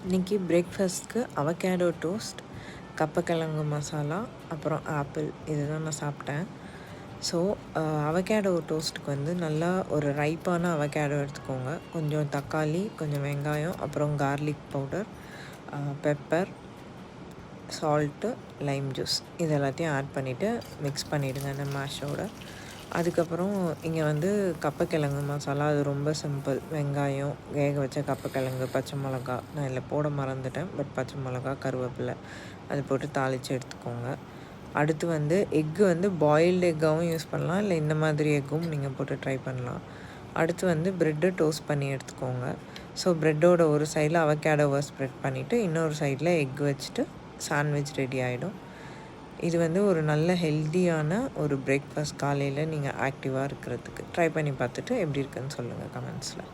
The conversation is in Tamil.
இன்றைக்கி பிரேக்ஃபாஸ்ட்க்கு அவகேடோ டோஸ்ட், கப்பக்கிழங்கு மசாலா, அப்புறம் ஆப்பிள் இதுதான் நான் சாப்பிட்டேன். ஸோ அவகேடோ டோஸ்ட்டுக்கு வந்து நல்லா ஒரு ரைப்பான அவகேடோ எடுத்துக்கோங்க. கொஞ்சம் தக்காளி, கொஞ்சம் வெங்காயம், அப்புறம் garlic powder, pepper, salt, Lime juice இது எல்லாத்தையும் ஆட் பண்ணிவிட்டு மிக்ஸ் பண்ணிவிடுங்க இந்த மேஷோட. அதுக்கப்புறம் இங்கே வந்து கப்பக்கிழங்கு மசாலா, அது ரொம்ப சிம்பிள். வெங்காயம், வேக வச்ச கப்பக்கிழங்கு, பச்சை மிளகா, நான் இதில் போட மறந்துட்டேன், பட் பச்சை மிளகா, கருவேப்பிலை அது போட்டு தாளித்து எடுத்துக்கோங்க. அடுத்து வந்து எக்கு வந்து பாயில்டு எக்காகவும் யூஸ் பண்ணலாம், இல்லை இந்த மாதிரி எக்கும் நீங்கள் போட்டு ட்ரை பண்ணலாம். அடுத்து வந்து ப்ரெட்டை டோஸ்ட் பண்ணி எடுத்துக்கோங்க. ஸோ ப்ரெட்டோட ஒரு சைடில் அவகேடோவை ஸ்ப்ரெட் பண்ணிவிட்டு இன்னொரு சைடில் எக் வச்சுட்டு சாண்ட்விச் ரெடி ஆகிடும். இது வந்து ஒரு நல்ல ஹெல்த்தியான ஒரு பிரேக்ஃபாஸ்ட் காலையில் நீங்கள் ஆக்டிவாக இருக்கிறதுக்கு. ட்ரை பண்ணி பார்த்துட்டு எப்படி இருக்குன்னு சொல்லுங்கள் கமெண்ட்ஸில்.